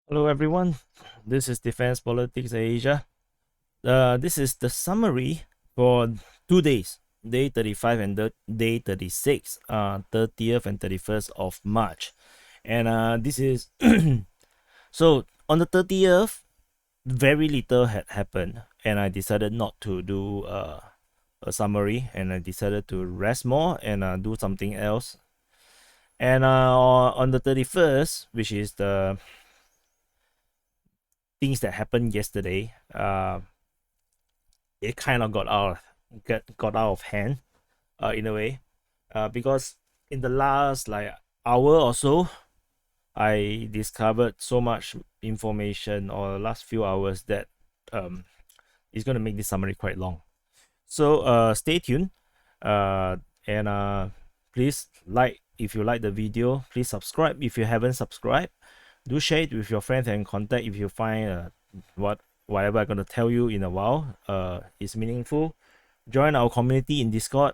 Hello everyone, this is Defense Politics Asia. This is the summary for 2 days, day 35 and day 36, 30th and 31st of March. And this is so on the 30th, very little had happened, and I decided not to do a summary, and I decided to rest more and do something else. And on the 31st, which is the things that happened yesterday, it kind of got out of hand, in a way, because in the last like hour or so, I discovered so much information, or the last few hours, that is going to make this summary quite long. So stay tuned, and please like if you like the video. Please subscribe if you haven't subscribed. Do share it with your friends and contact if you find whatever I'm gonna tell you in a while is meaningful. Join our community in Discord.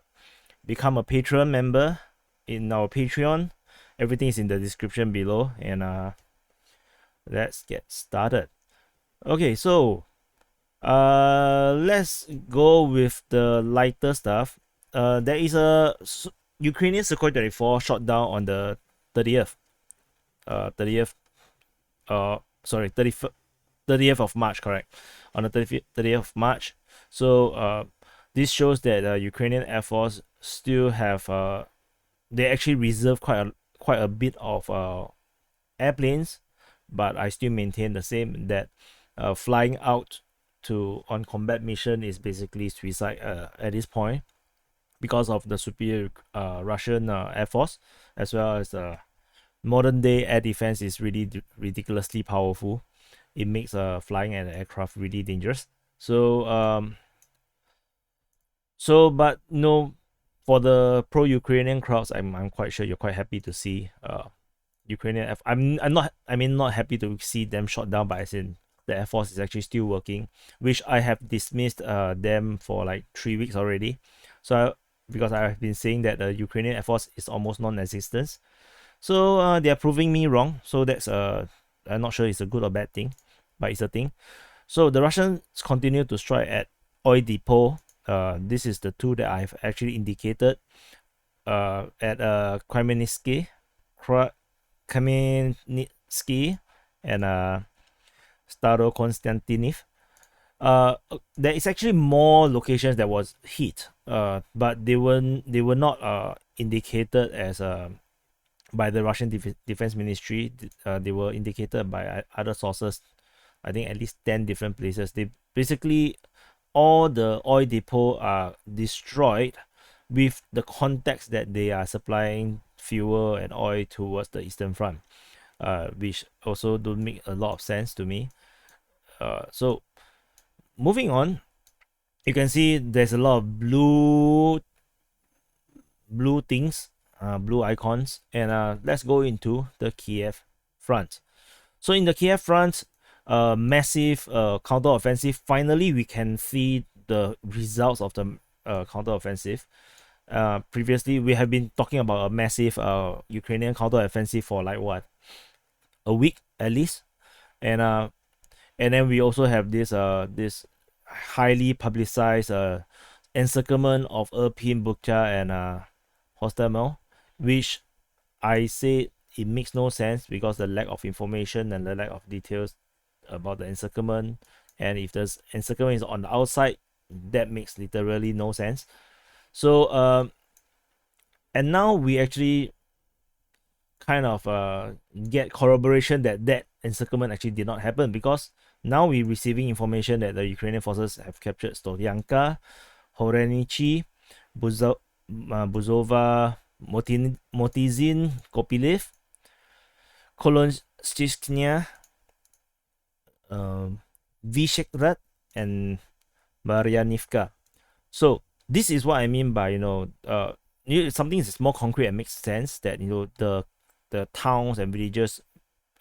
Become a Patreon member in our Patreon. Everything is in the description below, and let's get started. Okay, so let's go with the lighter stuff. There is a Ukrainian Sukhoi 34 shot down on the 30th. 30th. Sorry, 30th of March, correct? On the 30th of March. So this shows that Ukrainian Air Force still have they actually reserve quite a bit of airplanes, but I still maintain the same, that flying out to on combat mission is basically suicide at this point, because of the superior Russian Air Force, as well as modern day air defense is really ridiculously powerful. It makes flying an aircraft really dangerous. So but no, for the pro-Ukrainian crowds, I'm quite sure you're quite happy to see Ukrainian. Not happy to see them shot down, but as in the Air Force is actually still working, which I have dismissed them for like 3 weeks already. So because I've been saying that the Ukrainian Air Force is almost non-existent. So they are proving me wrong. So that's I'm not sure it's a good or bad thing, but it's a thing. So the Russians continue to strike at oil depot. This is the two that I've actually indicated at Kamenetsky and Starokonstantiniv. There is actually more locations that was hit, but they were not indicated as by the Russian Defense Ministry. They were indicated by other sources. I think at least 10 different places. They basically, all the oil depot are destroyed, with the context that they are supplying fuel and oil towards the Eastern Front, which also don't make a lot of sense to me. So moving on, you can see there's a lot of blue things, blue icons, and let's go into the Kyiv front. So in the Kyiv front, massive counteroffensive. Finally, we can see the results of the counteroffensive. Previously, we have been talking about a massive Ukrainian counteroffensive for like what, a week at least, and then we also have this highly publicized encirclement of Irpin, Bucha, and Hostomel, which I say it makes no sense because the lack of information and the lack of details about the encirclement. And if the encirclement is on the outside, that makes literally no sense. So and now we actually kind of get corroboration that encirclement actually did not happen, because now we're receiving information that the Ukrainian forces have captured Stolyanka, Horenichi, Buzova, Motizin, Kopiliv, Kolonchishnya, Vyshegrad, and Maryanivka. So this is what I mean by something is more concrete and makes sense, that the towns and villages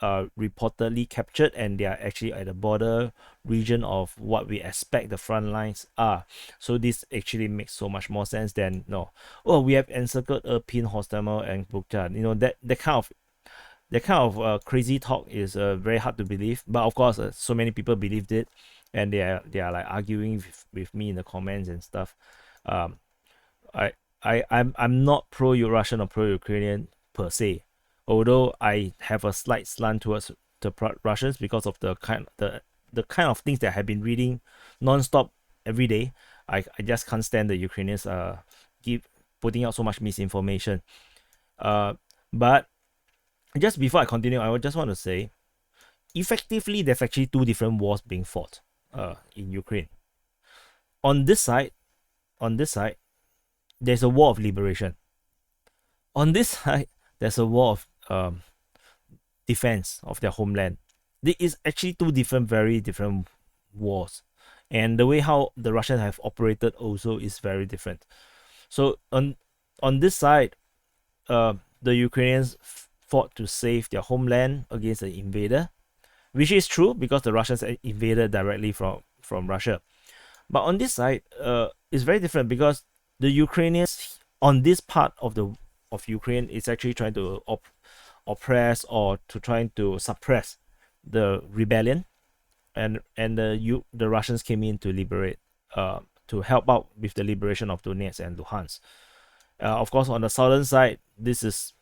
are reportedly captured, and they are actually at the border region of what we expect the front lines are. So this actually makes so much more sense than we have encircled Irpin, Hostomel, and Bucha. That kind of that kind of crazy talk is very hard to believe. But of course, so many people believed it, and they are like arguing with me in the comments and stuff. Um, I'm not pro-Russian or pro-Ukrainian per se, although I have a slight slant towards the Russians because of the kind of things that I have been reading non-stop every day. I just can't stand the Ukrainians putting out so much misinformation. But just before I continue, I would just want to say, effectively, there's actually two different wars being fought in Ukraine. On this side, there's a war of liberation. On this side, there's a war of defense of their homeland. There is actually two very different wars, and the way how the Russians have operated also is very different. So on this side, the Ukrainians fought to save their homeland against the invader, which is true because the Russians invaded directly from Russia. But on this side, it's very different because the Ukrainians on this part of Ukraine is actually trying to oppress or to trying to suppress the rebellion, and the Russians came in to liberate, to help out with the liberation of Donetsk and Luhansk. Of course, on the southern side, this is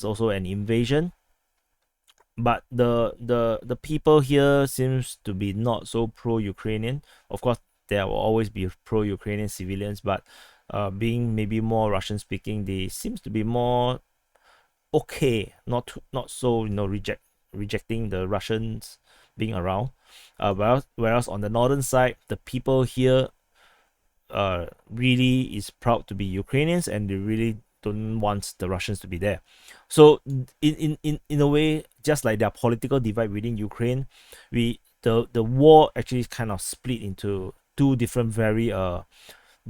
also an invasion, but the people here seems to be not so pro-Ukrainian. Of course, there will always be pro-Ukrainian civilians, but being maybe more Russian speaking, they seems to be more okay, not so rejecting the Russians being around. Whereas on the northern side, the people here really is proud to be Ukrainians, and they really don't want the Russians to be there. So in a way, just like their political divide within Ukraine, the war actually kind of split into two different very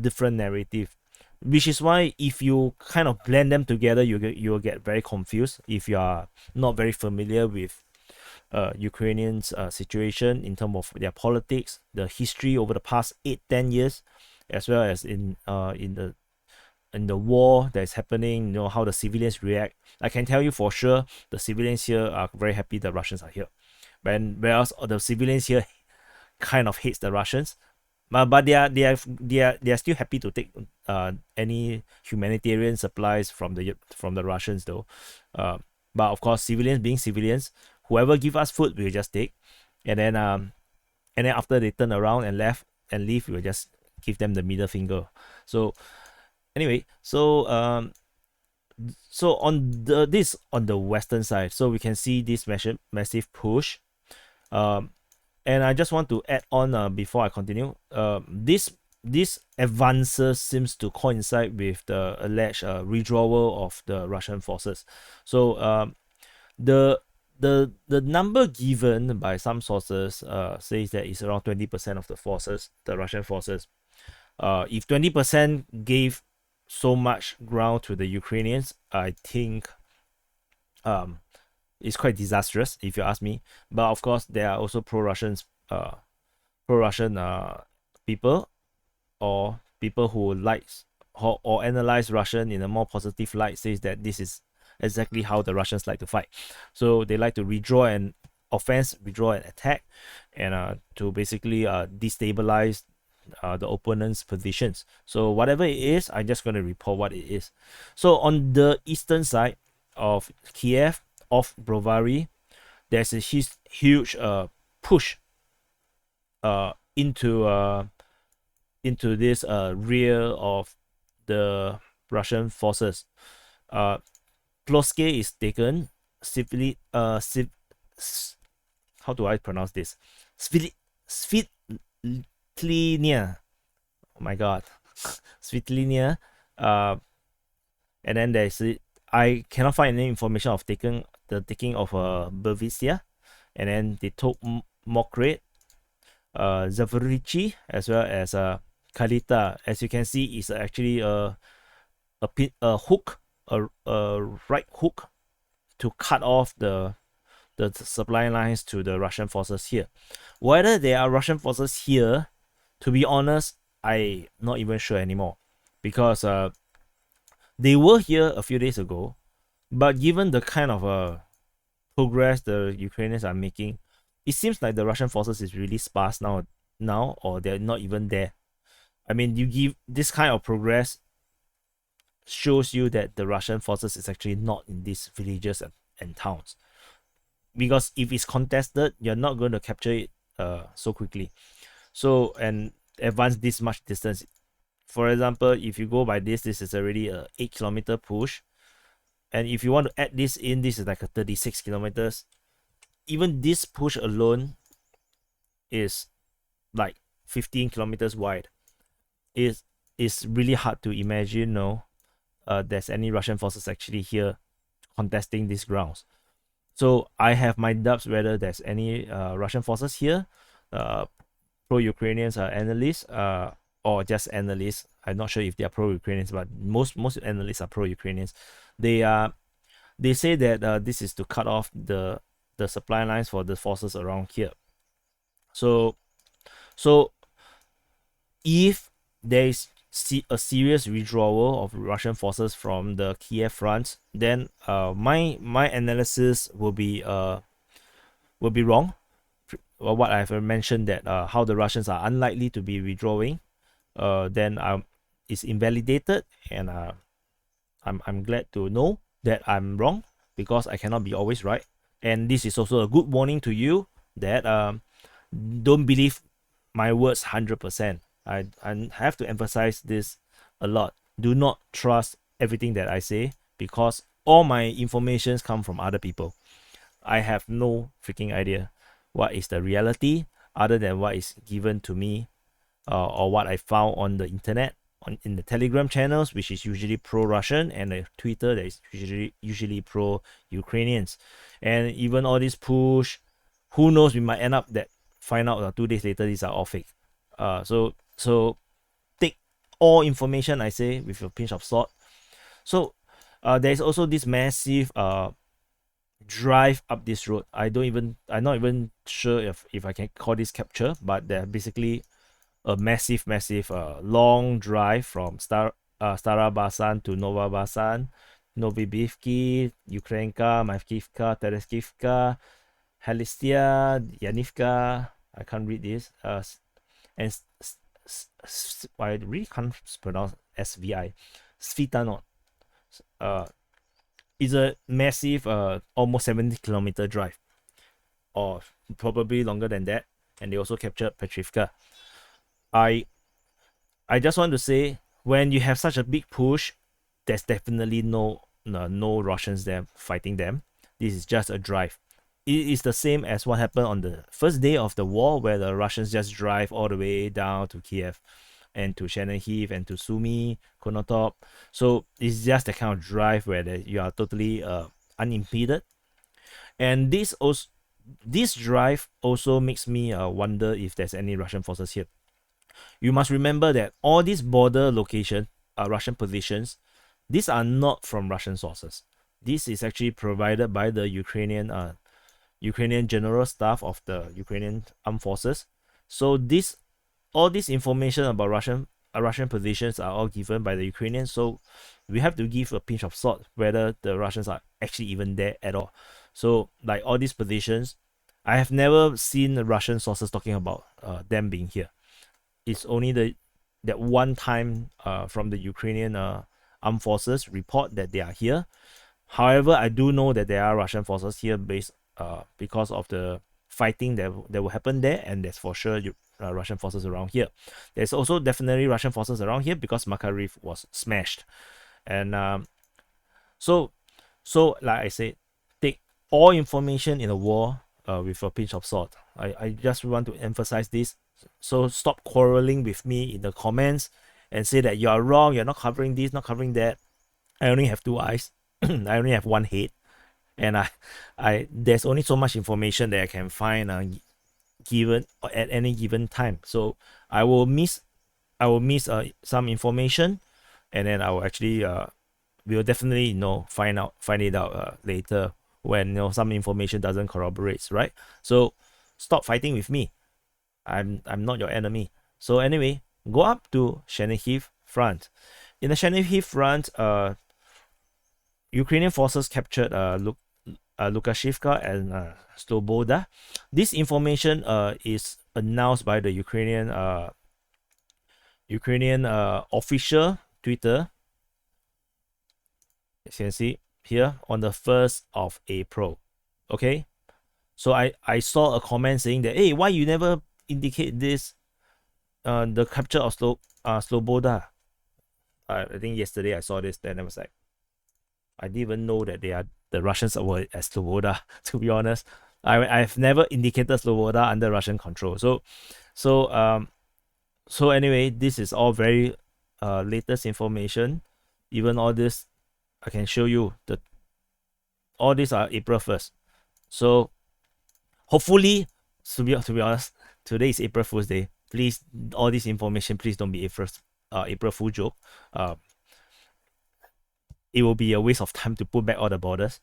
different narrative, which is why if you kind of blend them together, you'll get very confused if you are not very familiar with Ukrainians situation in terms of their politics, the history over the past 8-10 years, as well as in the war that's happening, how the civilians react. I can tell you for sure, the civilians here are very happy the Russians are here, whereas the civilians here kind of hates the Russians, but they are still happy to take any humanitarian supplies from the Russians though. But of course, civilians being civilians, whoever give us food, we'll just take, and then after they turn around and leave, we'll just give them the middle finger. So anyway, so on the western side, so we can see this massive push, and I just want to add on before I continue. This advances seems to coincide with the alleged withdrawal of the Russian forces. So the number given by some sources says that it's around 20% of the forces, the Russian forces. If 20% gave so much ground to the Ukrainians, I think it's quite disastrous if you ask me. But of course, there are also pro-Russian people, or people who likes or analyze Russian in a more positive light, says that this is exactly how the Russians like to fight. So they like to withdraw and offense, withdraw and attack, and to basically destabilize the opponent's positions. So whatever it is, I'm just going to report what it is. So on the eastern side of Kyiv, off Brovary, there's a huge push into this rear of the Russian forces. Ploske is taken. How do I pronounce this? Svitlinia. Oh my god. Svitlinia. And then there's I cannot find any information of the taking of Belvisia, and then they took Mokret, Zaporizhzhia, as well as Kalita. As you can see, is actually a hook, a right hook, to cut off the supply lines to the Russian forces here. Whether there are Russian forces here, to be honest, I'm not even sure anymore, because they were here a few days ago, but given the kind of progress the Ukrainians are making, it seems like the Russian forces is really sparse now, or they're not even there. I mean, you give this kind of progress shows you that the Russian forces is actually not in these villages and towns. Because if it's contested, you're not going to capture it so quickly. So, and advance this much distance. For example, if you go by this is already a 8-kilometer push. And if you want to add this in, this is like a 36 kilometers. Even this push alone is like 15 kilometers wide. It's really hard to imagine, there's any Russian forces actually here contesting these grounds. So I have my doubts whether there's any Russian forces here, pro-Ukrainians analysts, or just analysts. I'm not sure if they are pro-Ukrainians, but most analysts are pro-Ukrainians. They say that this is to cut off the supply lines for the forces around here. So if there is a serious withdrawal of Russian forces from the Kyiv front, then my analysis will be wrong. What I've mentioned, that how the Russians are unlikely to be withdrawing, then is invalidated, and I'm glad to know that I'm wrong, because I cannot be always right. And this is also a good warning to you that don't believe my words 100%. I have to emphasize this a lot. Do not trust everything that I say, because all my informations come from other people. I have no freaking idea what is the reality other than what is given to me, or what I found on the internet, in the Telegram channels, which is usually pro-Russian, and the Twitter that is usually pro-Ukrainians. And even all this push, who knows, we might end up find out 2 days later these are all fake. So take all information I say with a pinch of salt. So there's also this massive drive up this road. I'm not even sure if I can call this capture, but they're basically a massive long drive from Stara Basan to Nova Basan, Novibivki, Ukrainka, Mavkivka, Tereskivka, Halistia, Yanivka, I can't read this, and I really can't pronounce SVI, Svitanot. It's a massive almost 70-kilometer drive, or probably longer than that. And they also captured Petrivka. I just want to say, when you have such a big push, there's definitely no Russians there fighting them. This is just a drive. It is the same as what happened on the first day of the war, where the Russians just drive all the way down to Kiev and to Chernihiv and to Sumy, Konotop. So it's just the kind of drive where you are totally unimpeded. And this drive also makes me wonder if there's any Russian forces here. You must remember that all these border locations, Russian positions, these are not from Russian sources. This is actually provided by the Ukrainian general staff of the Ukrainian armed forces. So all this information about Russian positions are all given by the Ukrainians. So we have to give a pinch of salt whether the Russians are actually even there at all. So like all these positions, I have never seen the Russian sources talking about them being here. It's only that one time from the Ukrainian armed forces report that they are here. However, I do know that there are Russian forces here because of the fighting that will happen there, and there's for sure Russian forces around here. There's also definitely Russian forces around here because Mykolaiv was smashed. And so like I said, take all information in a war with a pinch of salt. I just want to emphasize this. So stop quarreling with me in the comments and say that you are wrong, you're not covering this, not covering that. I only have 2 eyes. I only have 1 head, and I there's only so much information that I can find given at any given time. So I will miss some information, and then I will actually we will definitely find it out later when some information doesn't corroborate, right? So stop fighting with me. I'm not your enemy. So anyway, go up to Chernihiv Front. In the Chernihiv Front, Ukrainian forces captured Lukashivka and Sloboda. This information is announced by the Ukrainian official Twitter. As you can see here on the 1st of April. Okay, so I saw a comment saying that, hey, why you never indicate this, the capture of Sloboda. I think yesterday I saw this, then I was like, I didn't even know that the Russians were at Sloboda. To be honest, I've never indicated Sloboda under Russian control. So anyway, this is all very latest information. Even all this, I can show you all these are April 1st. So hopefully, to be honest, today is April Fool's Day. Please, all this information, please don't be April Fool joke. It will be a waste of time to put back all the borders.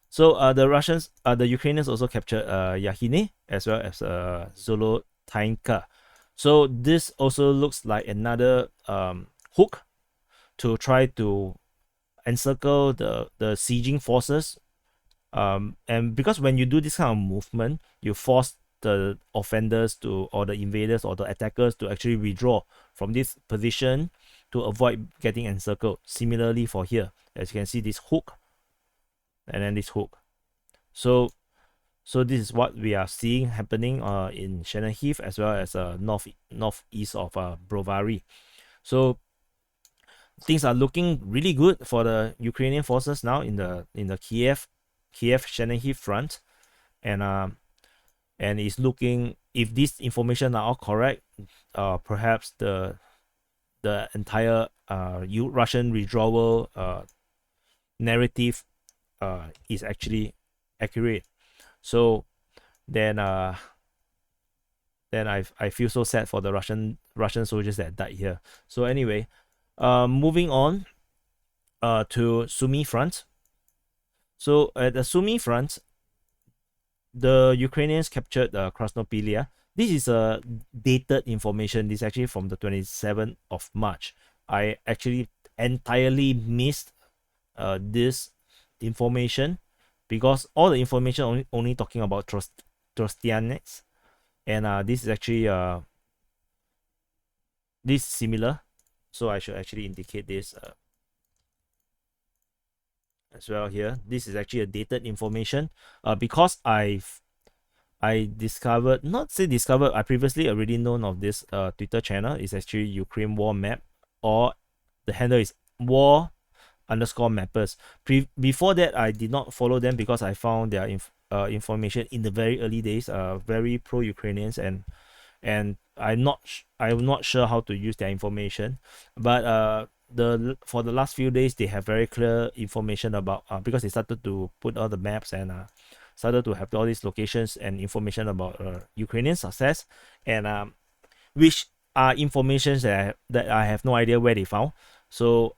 So the Ukrainians also captured Yahine as well as Zolotaynka. So this also looks like another hook to try to encircle the sieging forces. And because when you do this kind of movement, you force the offenders or the invaders or the attackers to actually withdraw from this position to avoid getting encircled. Similarly for here, as you can see, this hook and then this hook. So this is what we are seeing happening in Chernihiv as well as northeast of Brovary. So things are looking really good for the Ukrainian forces now in the Kyiv Chernihiv Front, and it's looking, if this information are all correct, perhaps the entire Russian withdrawal narrative is actually accurate. So then I feel so sad for the Russian soldiers that died here. So anyway, moving on to Sumy Front. So at the Sumy Front, the Ukrainians captured Krasnopilia. This is a dated information. This is actually from the 27th of March. I actually entirely missed this information because all the information only talking about Trostianets, and this is actually this similar. So I should actually indicate this as well here. This is actually a dated information because I discovered, I previously already known of this Twitter channel. It's actually Ukraine War Map, or the handle is war_mappers. Before that, I did not follow them because I found their information in the very early days very pro-Ukrainians, and I'm not sure how to use their information, but for the last few days they have very clear information about because they started to put all the maps and started to have all these locations and information about Ukrainian success, and which are informations that I have no idea where they found. So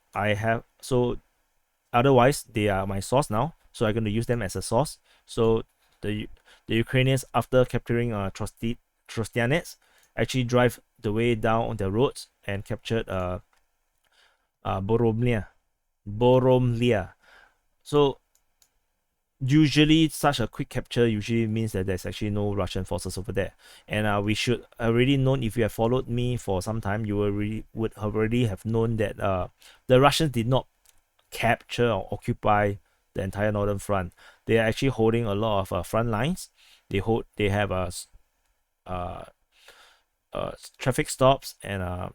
otherwise they are my source now, so I'm going to use them as a source. So the Ukrainians, after capturing Trostianets, actually drive the way down on the roads and captured Boromlia. So usually such a quick capture usually means that there's actually no Russian forces over there, and we should already known, if you have followed me for some time, you would already have known that the Russians did not capture or occupy the entire northern front. They are actually holding a lot of front lines. They have traffic stops and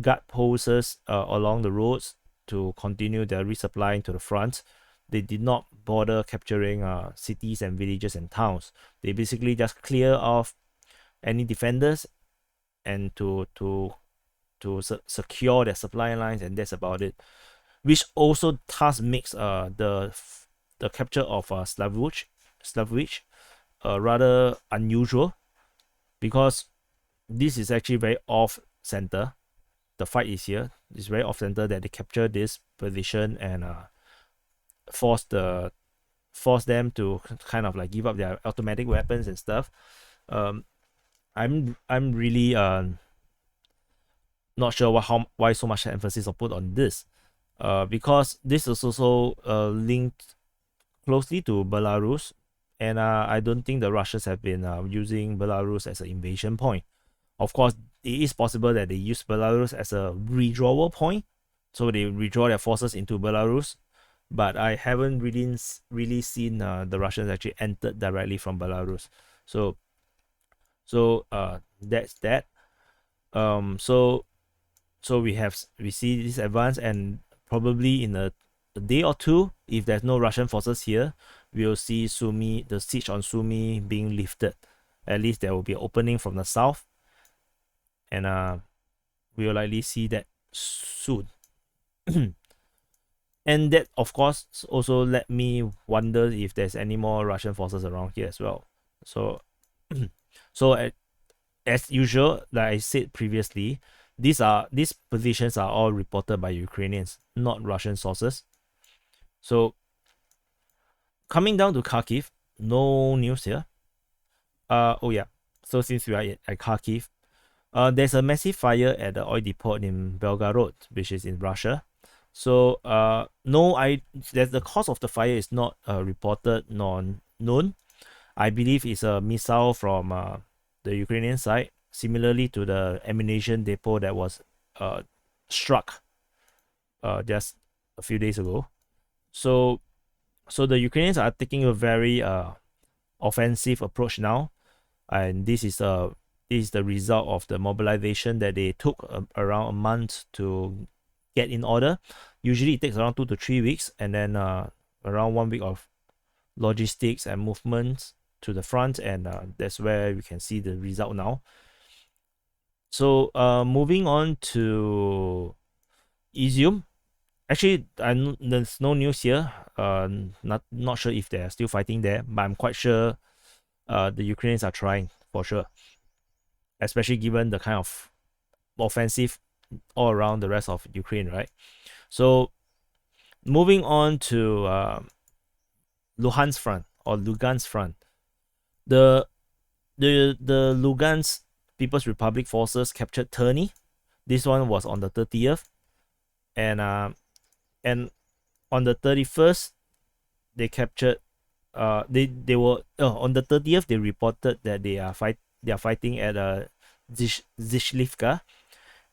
guard posts along the roads to continue their resupplying to the front. They did not bother capturing cities and villages and towns. They basically just clear off any defenders and to secure their supply lines, and that's about it. Which also thus makes the capture of Slavutch rather unusual, because this is actually very off center. The fight is here. It's very off center that they capture this position and force them to kind of like give up their automatic weapons and stuff. I'm really not sure why so much emphasis are put on this, because this is also linked closely to Belarus, and I don't think the Russians have been using Belarus as an invasion point. Of course, it is possible that they use Belarus as a withdrawal point, so they withdraw their forces into Belarus. But I haven't really seen the Russians actually entered directly from Belarus. So that's that. So we see this advance, and probably in a day or two, if there's no Russian forces here, we'll see the siege on Sumy being lifted. At least there will be an opening from the south, and we will likely see that soon. And that, of course, also let me wonder if there's any more Russian forces around here as well. So, as usual, like I said previously, these positions are all reported by Ukrainians, not Russian sources. So, coming down to Kharkiv, no news here. Oh yeah. So since we are at Kharkiv, there's a massive fire at the oil depot in Belgorod, which is in Russia. So the cause of the fire is not reported nor known. I believe it's a missile from the Ukrainian side, similarly to the ammunition depot that was struck just a few days ago. So the Ukrainians are taking a very offensive approach now, and this is the result of the mobilization that they took around a month to get in order. Usually it takes around 2 to 3 weeks, and then around 1 week of logistics and movements to the front, and that's where we can see the result now. So moving on to Izyum. Actually, there's no news here. Not sure if they're still fighting there, but I'm quite sure the Ukrainians are trying for sure, especially given the kind of offensive all around the rest of Ukraine, right? So moving on to Luhansk Front or Lugansk Front, the Lugansk People's Republic forces captured Terny. This one was on the 30th, and on the 31st they captured. They were on the 30th they reported that they are fighting at Zhyzhlivka,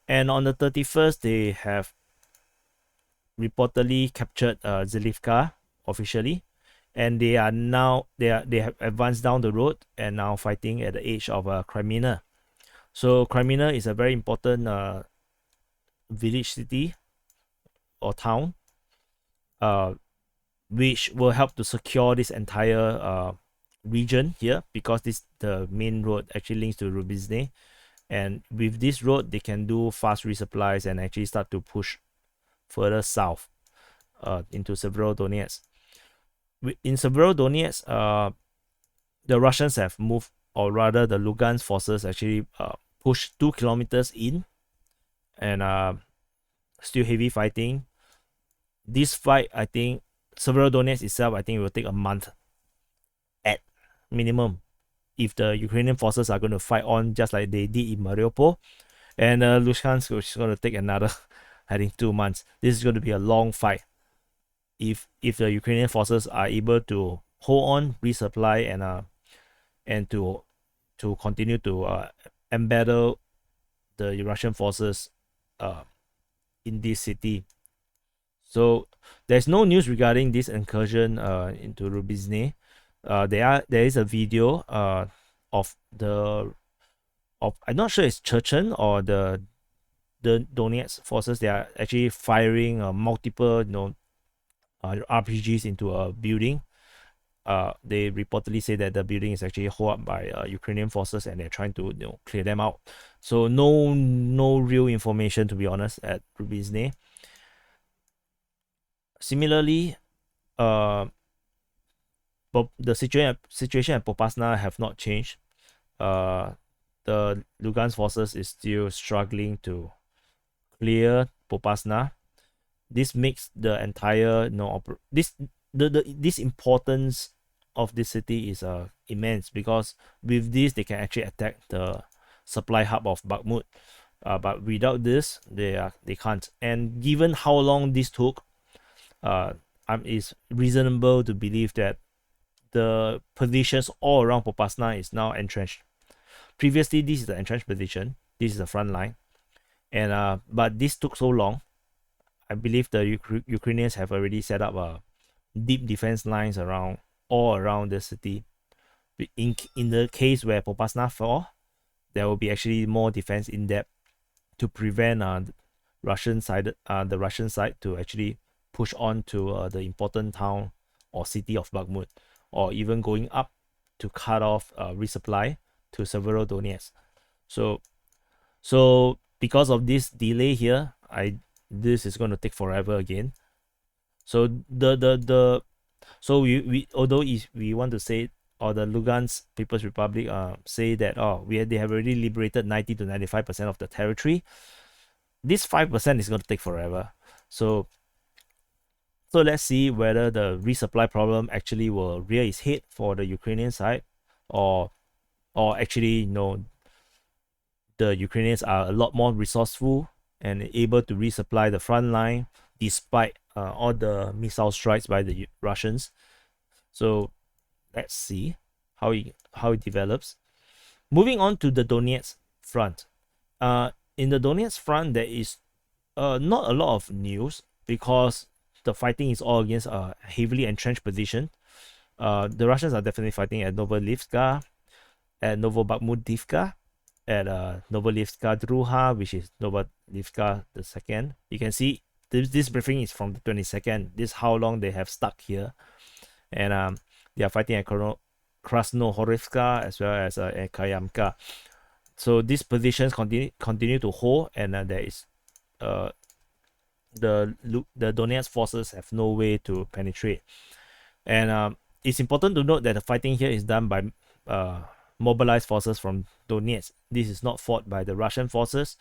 and on the 31st they have reportedly captured Zhyzhlivka officially, and they have advanced down the road and now fighting at the edge of Crimea. So Crimea is a very important village, city, or town, which will help to secure this entire region here, because the main road actually links to Rivne, and with this road they can do fast resupplies and actually start to push further south into Severodonetsk. In Severodonetsk, the Russians have moved, or rather the Lugansk forces actually pushed 2 kilometers in, and still heavy fighting. This fight, I think, Severodonetsk itself, I think it will take a month at minimum if the Ukrainian forces are going to fight on just like they did in Mariupol. And Luhansk is going to take another, I think, 2 months. This is going to be a long fight. If the Ukrainian forces are able to hold on, resupply, and to continue to embattle the Russian forces in this city. So there's no news regarding this incursion into Rivne. There is a video of I'm not sure it's Chechen or the Donetsk forces. They are actually firing multiple RPGs into a building. They reportedly say that the building is actually held up by Ukrainian forces, and they're trying to clear them out. So no real information, to be honest, at Rivne. Similarly, the situation at Popasna have not changed. The Lugansk forces is still struggling to clear Popasna. This makes the entire this importance of this city is immense, because with this they can actually attack the supply hub of Bakhmut. But without this, they can't. And given how long this took, it's reasonable to believe that the positions all around Popasna is now entrenched. Previously, this is the entrenched position. This is the front line, and but this took so long. I believe the Ukrainians have already set up deep defense lines all around the city. In the case where Popasna fall, there will be actually more defense in depth to prevent the Russian side to actually push on to the important town or city of Bakhmut, or even going up to cut off resupply to Severodonetsk. So because of this delay here, this is going to take forever again. So we although we want to say, or the Lugansk People's Republic say that they have already liberated 90 to 95% of the territory, this 5% is going to take forever. So let's see whether the resupply problem actually will rear its head for the Ukrainian side, or actually, the Ukrainians are a lot more resourceful and able to resupply the front line despite all the missile strikes by the Russians. So let's see how it develops. Moving on to the Donetsk Front. In the Donetsk Front, there is not a lot of news because the fighting is all against a heavily entrenched position. The Russians are definitely fighting at Novolivska, at Novobakhmutivka, at Novolivska Druha, which is Novolivska the second. You can see this briefing is from the 22nd. This is how long they have stuck here. And they are fighting at Krasnohorivka as well as at Kayamka. So these positions continue to hold, and there is the Donetsk forces have no way to penetrate. And it's important to note that the fighting here is done by mobilized forces from Donetsk. This is not fought by the Russian forces.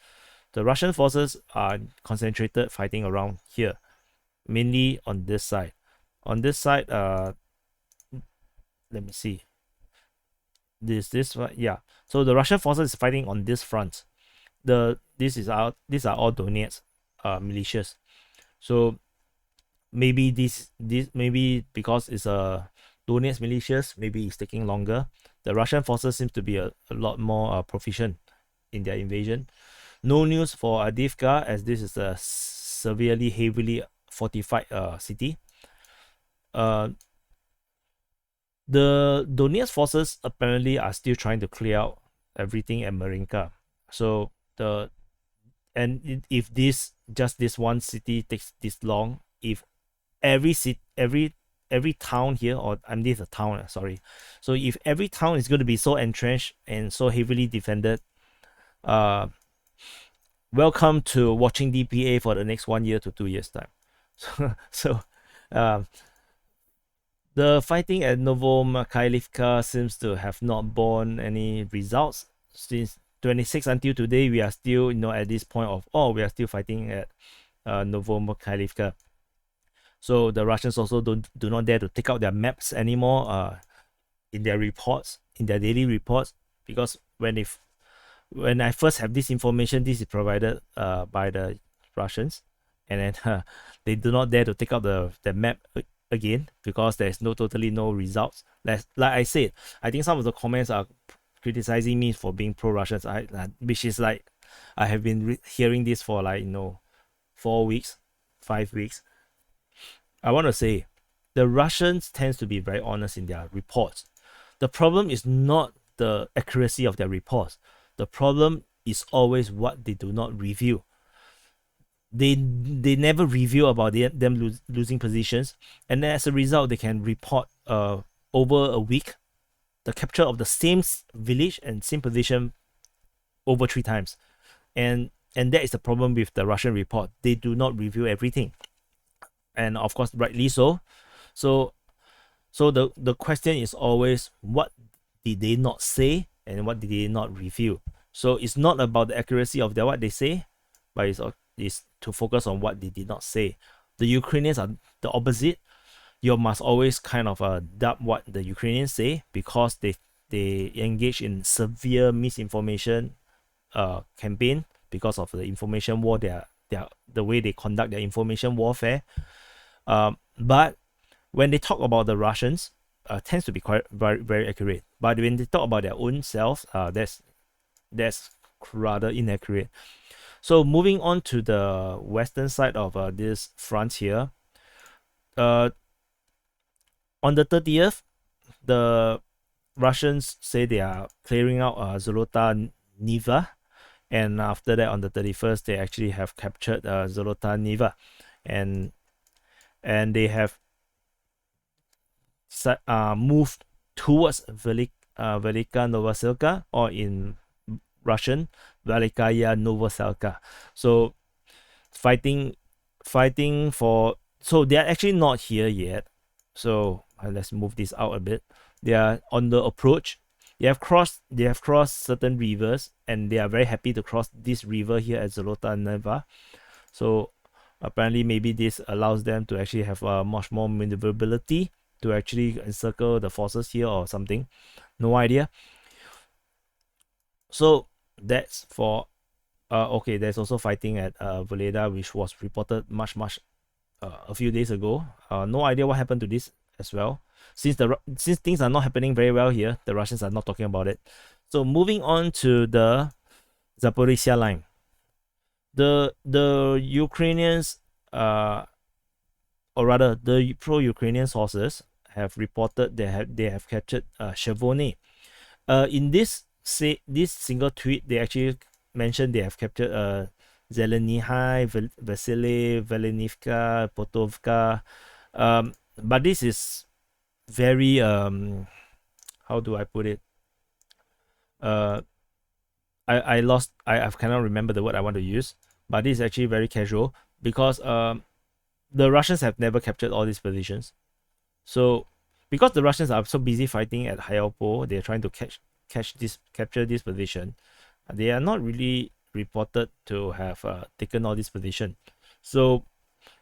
The Russian forces are concentrated fighting around here, mainly on this side. On this side, let me see. This one, yeah. So the Russian forces is fighting on this front. These are all Donetsk militias. So maybe this maybe because it's a Donetsk militias, maybe it's taking longer. The Russian forces seems to be a lot more proficient in their invasion. No news for Avdiivka, as this is a severely heavily fortified city. The Donetsk forces apparently are still trying to clear out everything at Marinka. So if this one city takes this long, if every town here, or this is a town, sorry. So if every town is going to be so entrenched and so heavily defended, welcome to watching DPA for the next 1 year to 2 years time. So the fighting at Novomykolaiv seems to have not borne any results. Since 26 until today, we are still at this point of we are still fighting at Novomykolaiv. So the Russians also do not dare to take out their maps anymore in their reports, in their daily reports, because when I first have this information, this is provided by the Russians, and then they do not dare to take out the map again because there's totally no results. Like I said, I think some of the comments are criticizing me for being pro-Russians, which is like I have been hearing this for 4 weeks, 5 weeks. I want to say the Russians tends to be very honest in their reports. The problem is not the accuracy of their reports. The problem is always what they do not review. They never review about them losing positions, and as a result, they can report over a week the capture of the same village and same position over 3 times, and that is the problem with the Russian report. They do not review everything, and of course, rightly so. So the question is always, what did they not say and what did they not review? So it's not about the accuracy of what they say, but it's to focus on what they did not say. The Ukrainians are the opposite. You must always kind of doubt what the Ukrainians say, because they engage in severe misinformation campaign because of the information war. The way they conduct their information warfare. But when they talk about the Russians, tends to be quite very accurate. But when they talk about their own selves, that's rather inaccurate. So moving on to the western side of this front here, on the 30th, the Russians say they are clearing out Zolota Niva, and after that, on the 31st, they actually have captured Zolota Niva, and they have moved towards Velika Novoselka, or in Russian, Velikaya Novoselka. So fighting for, so they are actually not here yet. So let's move this out a bit. They are on the approach. They have crossed certain rivers, and they are very happy to cross this river here at Zolota Neva. So apparently maybe this allows them to actually have much more maneuverability to actually encircle the forces here or something. No idea. So that's for okay, there's also fighting at Voleda, which was reported much a few days ago. No idea what happened to this as well. Since things are not happening very well here, the Russians are not talking about it. So moving on to the Zaporizhzhia Line. The Ukrainians, or rather the pro-Ukrainian sources, have reported they have captured Chernihiv. In this single tweet, they actually mentioned they have captured Zelenihai, Vasily, Velenivka, Potovka. But this is very how do I put it? I cannot remember the word I want to use, but this is actually very casual because the Russians have never captured all these positions. So because the Russians are so busy fighting at Mariupol, they're trying to capture this position. They are not really reported to have taken all this position. So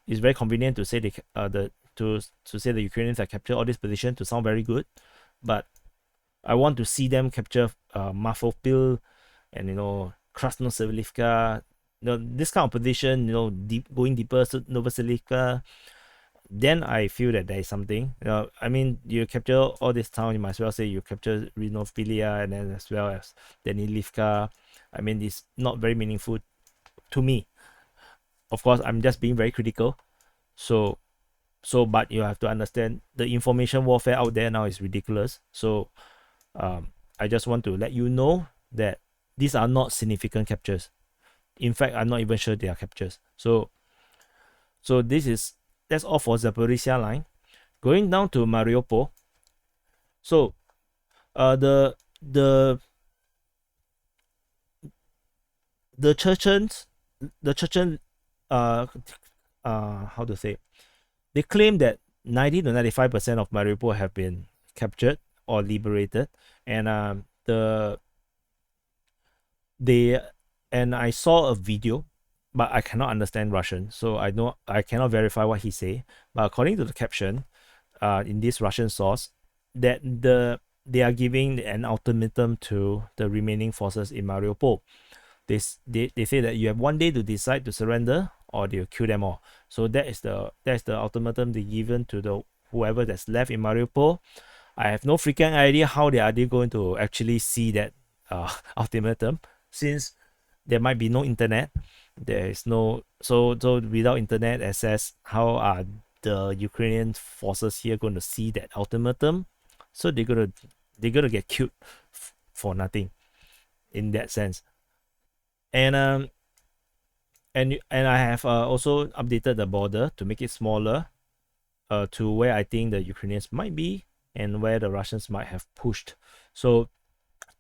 it's very convenient to say to say the Ukrainians have captured all this position to sound very good, but I want to see them capture Mariupol and Krasnoselivka, this kind of position, going deeper to Novoselivka. Then I feel that there is something. I mean, you capture all this town, you might as well say you capture Rivne, and then as well as Danilivka. I mean, it's not very meaningful to me. Of course, I'm just being very critical. So, but you have to understand the information warfare out there now is ridiculous. So, I just want to let you know that these are not significant captures. In fact, I'm not even sure they are captures. So that's all for Zaporizhzhia Line. Going down to Mariupol. So, the Chechen, how to say, they claim that 90 to 95% of Mariupol have been captured or liberated, and I saw a video, but I cannot understand Russian, so I cannot verify what he say. But according to the caption, in this Russian source, that they are giving an ultimatum to the remaining forces in Mariupol. They say that you have 1 day to decide to surrender, or they'll kill them all. So that's the ultimatum they given to the whoever that's left in Mariupol. I have no freaking idea how they are going to actually see that ultimatum, since there might be no internet. There is no so without internet access, how are the Ukrainian forces here going to see that ultimatum? So they're gonna get killed for nothing, in that sense. And I have also updated the border to make it smaller, to where I think the Ukrainians might be and where the Russians might have pushed. So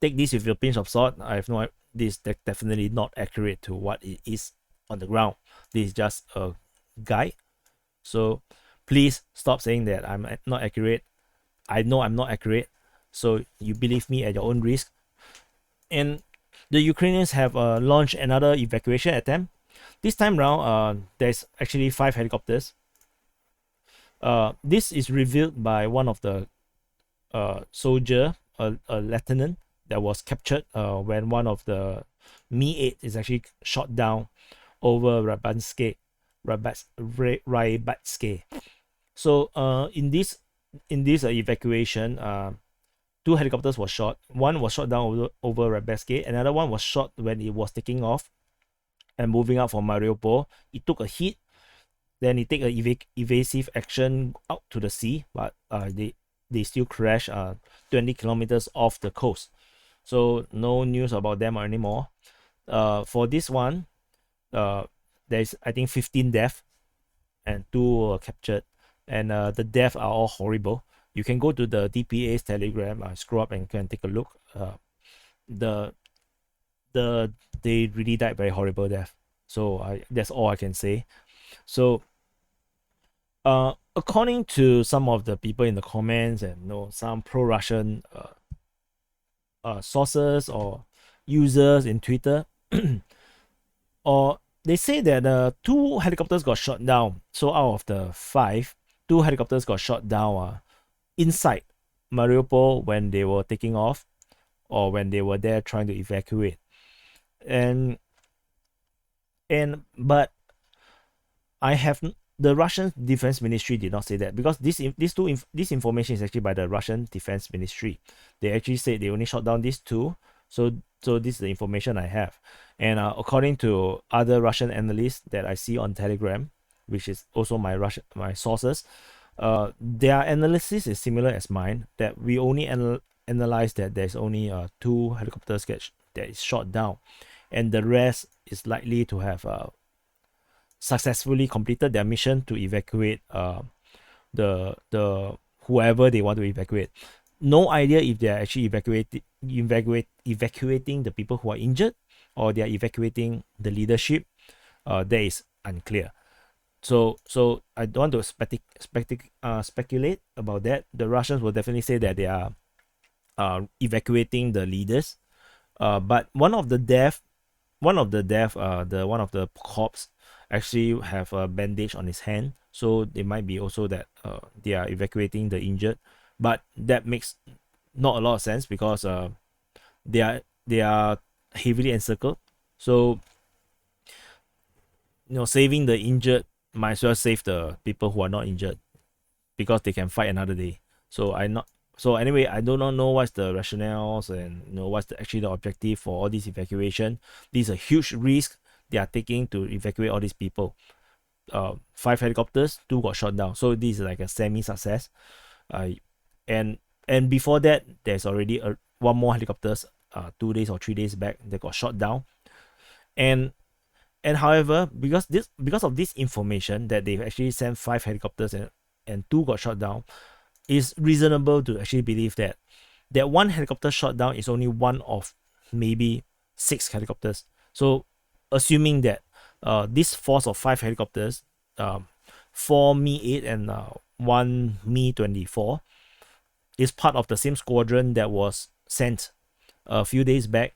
take this with a pinch of salt. I have no, this is definitely not accurate to what it is on the ground. This is just a guide. So please stop saying that I'm not accurate. I know I'm not accurate, so you believe me at your own risk. And the Ukrainians have launched another evacuation attempt. This time round, there's actually 5 helicopters. This is revealed by one of the soldier, a lieutenant, that was captured when one of the Mi-8 is actually shot down over Rybatske. So in this evacuation, 2 helicopters were shot. One was shot down over Rebeske. Another one was shot when it was taking off and moving out from Mariupol. It took a hit. Then it take a evasive action out to the sea, but they still crash 20 kilometers off the coast. So no news about them anymore. For this one, there's I think 15 deaths and 2 were captured, and the deaths are all horrible. You can go to the DPA's Telegram, scroll up and can take a look. They really died very horrible death. So that's all I can say. So according to some of the people in the comments and some pro-Russian sources or users in Twitter, or they say that 2 helicopters got shot down. So out of the 5, 2 helicopters got shot down inside Mariupol when they were taking off, or when they were there trying to evacuate. But the Russian Defense Ministry did not say that, because this information is actually by the Russian Defense Ministry. They actually said they only shot down these 2. So this is the information I have. And according to other Russian analysts that I see on Telegram, which is also my sources, their analysis is similar as mine, that we only analyze that there's only 2 helicopters that is shot down, and the rest is likely to have successfully completed their mission to evacuate the whoever they want to evacuate. No idea if they are actually evacuating the people who are injured, or they are evacuating the leadership. That is unclear. So I don't want to speculate about that. The Russians will definitely say that they are evacuating the leaders. But one of the corpse actually have a bandage on his hand, so it might be also that they are evacuating the injured. But that makes not a lot of sense, because they are heavily encircled. So saving the injured might as well save the people who are not injured, because they can fight another day. So anyway, I do not know what's the rationales and what's actually the objective for all this evacuation. This is a huge risk they are taking to evacuate all these people. 5 helicopters, 2 got shot down. So this is like a semi-success. And before that, there's already one more helicopters 2 days or 3 days back that got shot down. And however, because of this information that they've actually sent 5 helicopters and 2 got shot down, it's reasonable to actually believe that 1 helicopter shot down is only one of maybe 6 helicopters. So assuming that this force of 5 helicopters, 4 Mi-8 and 1 Mi-24, is part of the same squadron that was sent a few days back.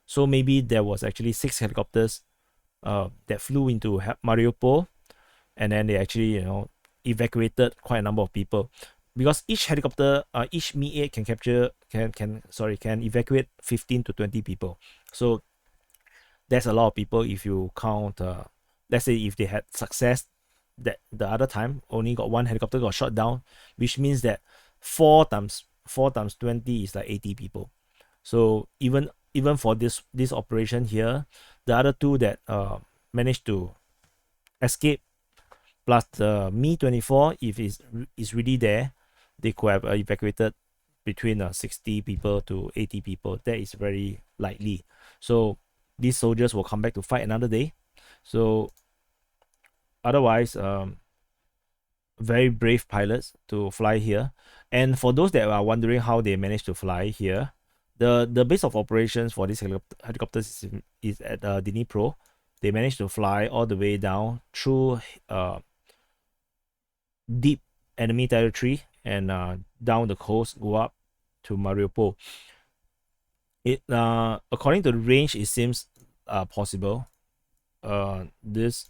So maybe there was actually 6 helicopters that flew into Mariupol, and then they actually evacuated quite a number of people, because each helicopter, each Mi-8 can evacuate 15 to 20 people. So that's a lot of people if you count. Let's say if they had success that the other time only got 1 helicopter got shot down, which means that 4 times 20 is like 80 people. So even for this operation here, the other 2 that managed to escape, plus the Mi-24, if is really there, they could have evacuated between 60 people to 80 people. That is very likely. So these soldiers will come back to fight another day. So otherwise, very brave pilots to fly here. And for those that are wondering how they managed to fly here, the base of operations for these helicopters is at Dnipro. They managed to fly all the way down through deep enemy territory and down the coast, go up to Mariupol. According to the range, it seems possible. This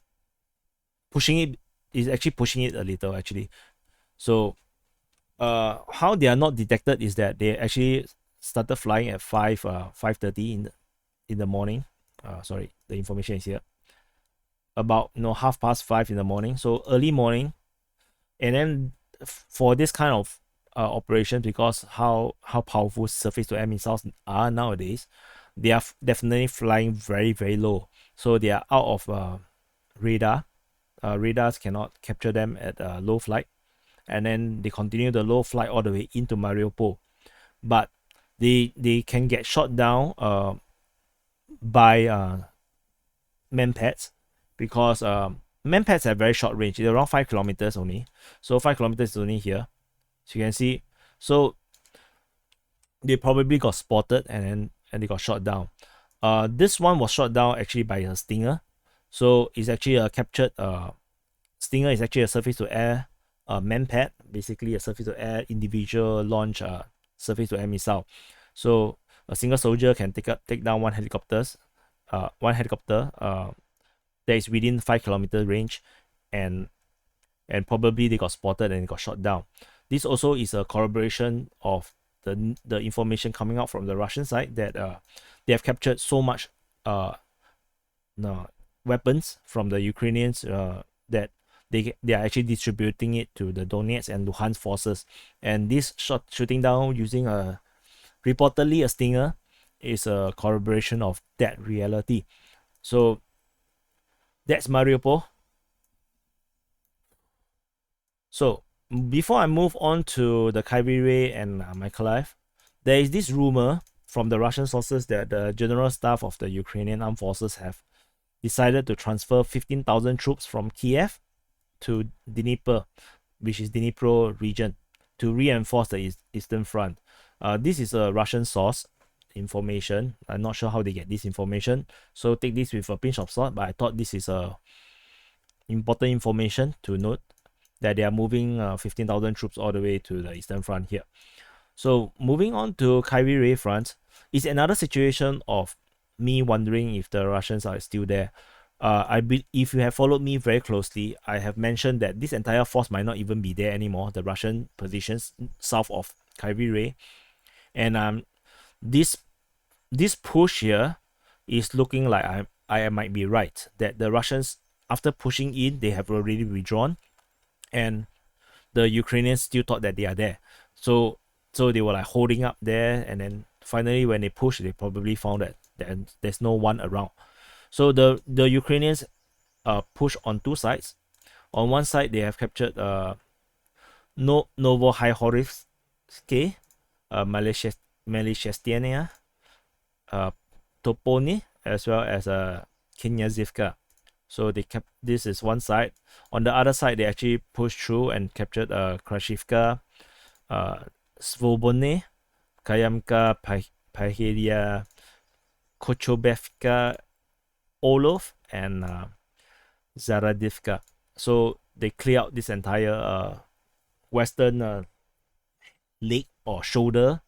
pushing it is actually pushing it a little actually. So how they are not detected is that they actually started flying at 5:30 in the morning. Sorry, the information is here. About 5:30 in the morning. So early morning, And then for this kind of operation, because how powerful surface to air missiles are nowadays, they are definitely flying very, very low. So they are out of radar. Radars cannot capture them at low flight, and then they continue the low flight all the way into Mariupol. But they can get shot down by manpads, because manpads have very short range. It's around 5 kilometers only. So 5 kilometers is only here. So you can see. So they probably got spotted, and they got shot down. This one was shot down actually by a Stinger. So it's actually a captured Stinger is actually a surface to air manpad, basically a surface to air individual launch surface to air missile. So a single soldier can take down one helicopter that is within 5 kilometer range, and probably they got spotted and got shot down. This also is a corroboration of the information coming out from the Russian side, that they have captured so much no, weapons from the Ukrainians, that they are actually distributing it to the Donetsk and Luhansk forces. And this shooting down using reportedly a Stinger is a corroboration of that reality. So that's Mariupol. So before I move on to the Kryvyi Rih and Mykolaiv, there is this rumor from the Russian sources that the general staff of the Ukrainian armed forces have decided to transfer 15,000 troops from Kyiv to Dnipro, which is Dnipro region, to reinforce the Eastern Front. This is a Russian source information. I'm not sure how they get this information, so take this with a pinch of salt, but I thought this is a important information to note, that they are moving 15,000 troops all the way to the Eastern Front here. So moving on to Kryvyi Rih Front is another situation of me wondering if the Russians are still there. If you have followed me very closely, I have mentioned that this entire force might not even be there anymore, the Russian positions south of Kryvyi Rih. And this push here is looking like I might be right, that the Russians, after pushing in, they have already withdrawn, and the Ukrainians still thought that they are there. So they were like holding up there, and then finally when they pushed, they probably found that there's no one around. So the Ukrainians push on two sides. On one side, they have captured Novohorivsk, Malishestenia, Topony, as well as Knyazivka. So they kept, this is one side. On the other side, they actually pushed through and captured Krashivka, Svobodne, Kayamka, Pahelia, Kochobevka, Olov, and Zaradivka. So they clear out this entire western leg or shoulder,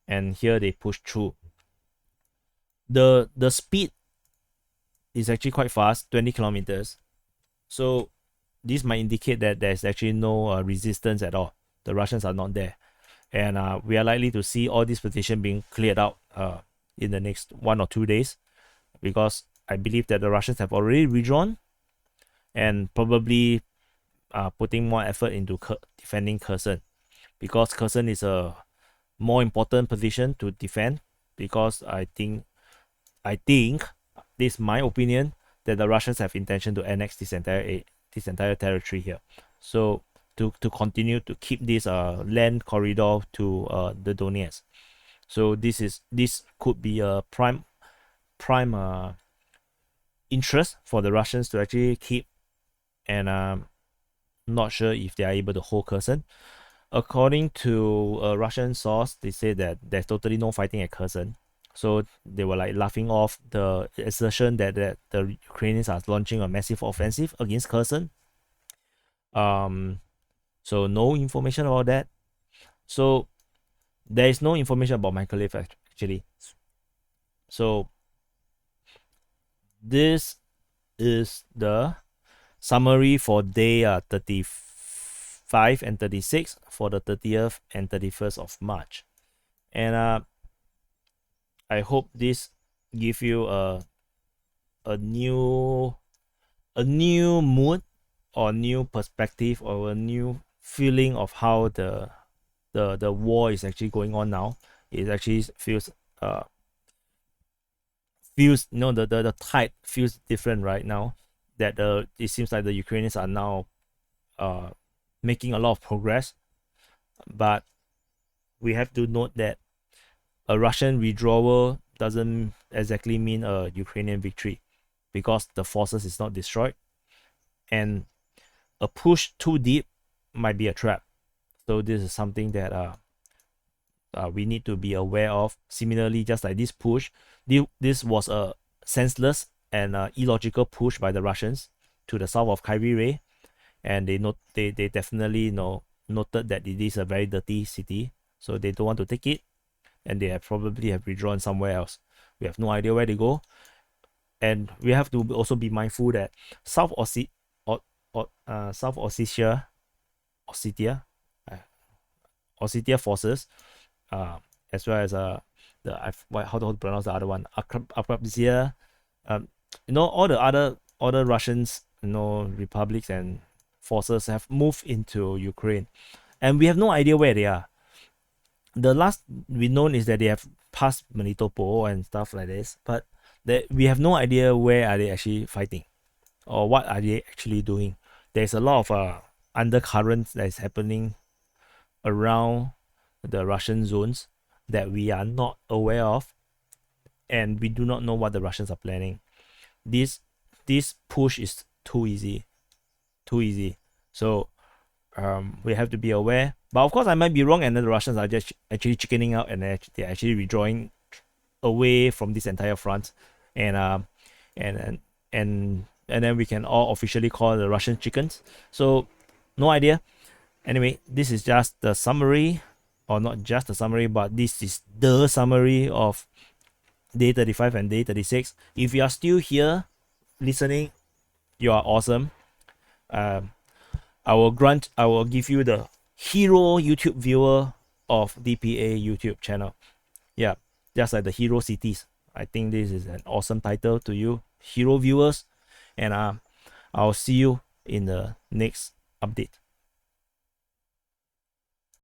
and here they push through. The speed is actually quite fast, 20 kilometers. So this might indicate that there's actually no resistance at all. The Russians are not there, and we are likely to see all this position being cleared out in the next 1 or 2 days, because I believe that the Russians have already withdrawn, and probably putting more effort into defending Kherson, because Kherson is a more important position to defend, because I think this is my opinion, that the Russians have intention to annex this entire territory here. So to continue to keep this land corridor to the Donetsk. So this could be a prime interest for the Russians to actually keep, and not sure if they are able to hold Kherson. According to a Russian source, they say that there's totally no fighting at Kherson. So they were like laughing off the assertion that the Ukrainians are launching a massive offensive against Kherson. So no information about that. So there is no information about Mykolaiv actually. So this is the summary for day 35 and 36 for the 30th and 31st of March. And I hope this give you a new mood or new perspective or a new feeling of how the war is actually going on now. It actually feels the tide feels different right now, that it seems like the Ukrainians are now making a lot of progress. But we have to note that a Russian withdrawal doesn't exactly mean a Ukrainian victory, because the forces is not destroyed, and a push too deep might be a trap. So this is something that we need to be aware of. Similarly, just like this push, this was a senseless and illogical push by the Russians to the south of Kryvyi Rih, and they definitely noted that it is a very dirty city, so they don't want to take it, and they probably have withdrawn somewhere else. We have no idea where they go, and we have to also be mindful that South Ossetia, Ossetia forces, as well as how to pronounce the other one, Zaporizhzhia, all the other Russians, republics and forces have moved into Ukraine, and we have no idea where they are. The last we known is that they have passed Melitopol and stuff like this, but we have no idea where are they actually fighting, or what are they actually doing. There's a lot of undercurrents that is happening around the Russian zones that we are not aware of, and we do not know what the Russians are planning. This push is too easy. So we have to be aware. But of course, I might be wrong, and then the Russians are just actually chickening out, and they're actually withdrawing away from this entire front, and then we can all officially call the Russian chickens. So no idea. Anyway, this is just the summary, or not just the summary, but this is the summary of day 35 and day 36. If you are still here listening, you are awesome. I will give you the hero YouTube viewer of DPA YouTube channel. Yeah, just like the hero cities. I think this is an awesome title to you, hero viewers. And I'll see you in the next update.